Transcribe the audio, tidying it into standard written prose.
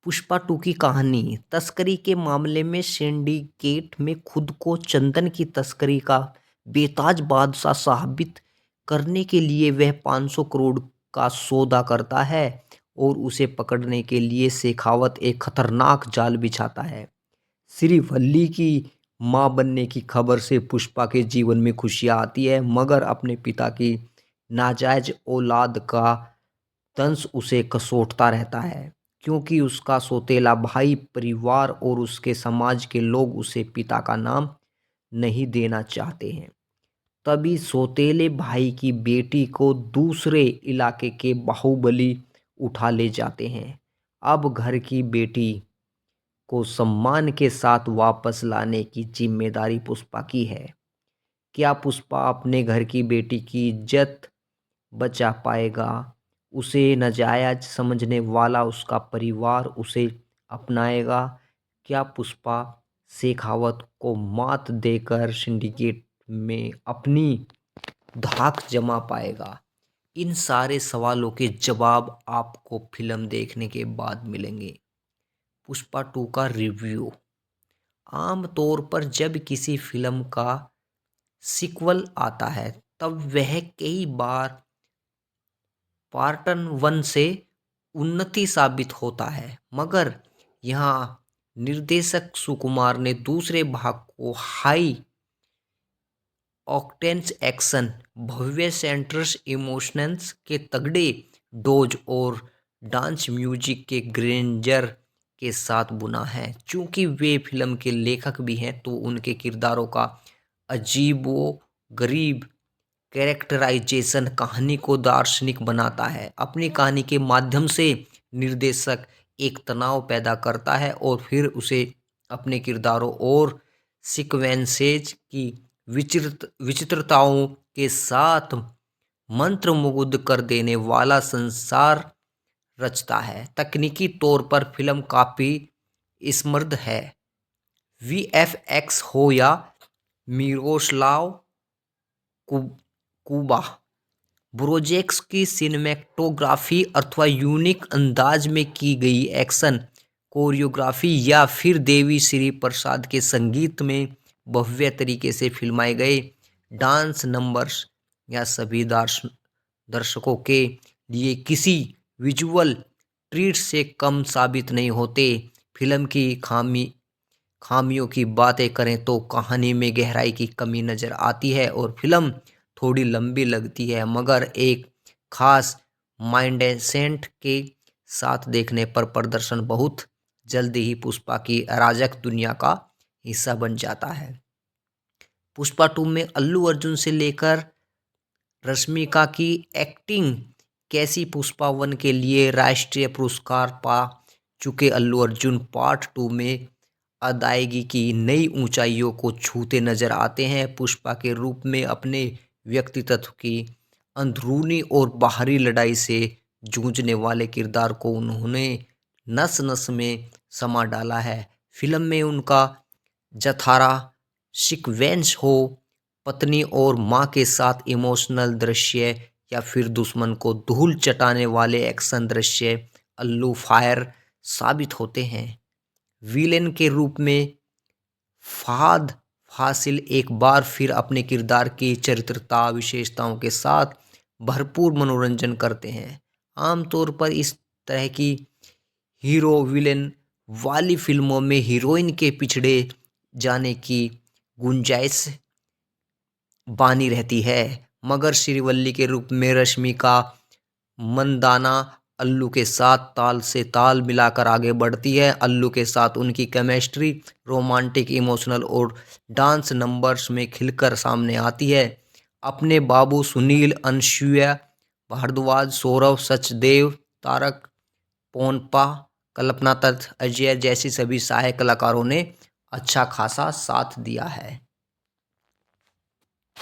Pushpa to की कहानी तस्करी के मामले में सिंडिकेट में खुद को चंदन की तस्करी का बेताज बादशाह साबित करने के लिए वह 500 करोड़ का सौदा करता है और उसे पकड़ने के लिए शेखावत एक खतरनाक जाल बिछाता है। श्रीवल्ली की मां बनने की खबर से पुष्पा के जीवन में खुशियां आती है, मगर अपने पिता की नाजायज औलाद का दंश उसे कसोटता रहता है, क्योंकि उसका सौतेला भाई, परिवार और उसके समाज के लोग उसे पिता का नाम नहीं देना चाहते हैं। तभी सौतेले भाई की बेटी को दूसरे इलाके के बाहुबली उठा ले जाते हैं। अब घर की बेटी को सम्मान के साथ वापस लाने की जिम्मेदारी पुष्पा की है। क्या पुष्पा अपने घर की बेटी की इज्जत बचा पाएगा? उसे नाजायज समझने वाला उसका परिवार उसे अपनाएगा? क्या पुष्पा शेखावत को मात देकर सिंडिकेट में अपनी धाक जमा पाएगा? इन सारे सवालों के जवाब आपको फिल्म देखने के बाद मिलेंगे। पुष्पा टू का रिव्यू। आम तौर पर जब किसी फिल्म का सीक्वल आता है तब वह कई बार पार्टन वन से उन्नति साबित होता है, मगर यहाँ निर्देशक सुकुमार ने दूसरे भाग को हाई ऑक्टेन्स एक्शन, भव्य सेंट्रस इमोशंस के तगड़े डोज और डांस म्यूजिक के ग्रेंजर के साथ बुना है। चूंकि वे फिल्म के लेखक भी हैं, तो उनके किरदारों का अजीबो गरीब कैरेक्टराइजेशन कहानी को दार्शनिक बनाता है। अपनी कहानी के माध्यम से निर्देशक एक तनाव पैदा करता है और फिर उसे अपने किरदारों और सीक्वेंसेज की विचित्रताओं के साथ मंत्रमुग्ध कर देने वाला संसार रचता है। तकनीकी तौर पर फिल्म काफ़ी समृद्ध है। वीएफएक्स हो या मिरोस्लाव कुबा ब्रोजेक्स की सिनेमेटोग्राफी अथवा यूनिक अंदाज में की गई एक्शन कोरियोग्राफी या फिर देवी श्री प्रसाद के संगीत में भव्य तरीके से फिल्माए गए डांस नंबर्स या सभी दर्शकों के लिए किसी विजुअल ट्रीट से कम साबित नहीं होते। फिल्म की खामियों की बातें करें तो कहानी में गहराई की कमी नज़र आती है और फिल्म थोड़ी लंबी लगती है, मगर एक खास माइंडसेट के साथ देखने पर प्रदर्शन बहुत जल्दी ही पुष्पा की अराजक दुनिया का हिस्सा बन जाता है। पुष्पा टू में अल्लू अर्जुन से लेकर रश्मिका की एक्टिंग कैसी? पुष्पा वन के लिए राष्ट्रीय पुरस्कार पा चुके अल्लू अर्जुन पार्ट टू में अदायगी की नई ऊंचाइयों को छूते नजर आते हैं। पुष्पा के रूप में अपने व्यक्तित्व की अंदरूनी और बाहरी लड़ाई से जूझने वाले किरदार को उन्होंने नस नस में समा डाला है। फिल्म में उनका जठारा सीक्वेंस हो, पत्नी और माँ के साथ इमोशनल दृश्य या फिर दुश्मन को धूल चटाने वाले एक्शन दृश्य अल्लू फायर साबित होते हैं। विलेन के रूप में फहाद फासिल एक बार फिर अपने किरदार की चरित्रता विशेषताओं के साथ भरपूर मनोरंजन करते हैं। आमतौर पर इस तरह की हीरो विलेन वाली फिल्मों में हीरोइन के पिछड़े जाने की गुंजाइश बानी रहती है, मगर श्रीवल्ली के रूप में रश्मिका मंदाना अल्लू के साथ ताल से ताल मिलाकर आगे बढ़ती है। अल्लू के साथ उनकी केमिस्ट्री रोमांटिक, इमोशनल और डांस नंबर्स में खिलकर सामने आती है। अपने बाबू सुनील, अनसुया भारद्वाज, सौरभ सचदेव, तारक पोनपा, कल्पना दत्त, अजय जैसी सभी सहायक कलाकारों ने अच्छा खासा साथ दिया है।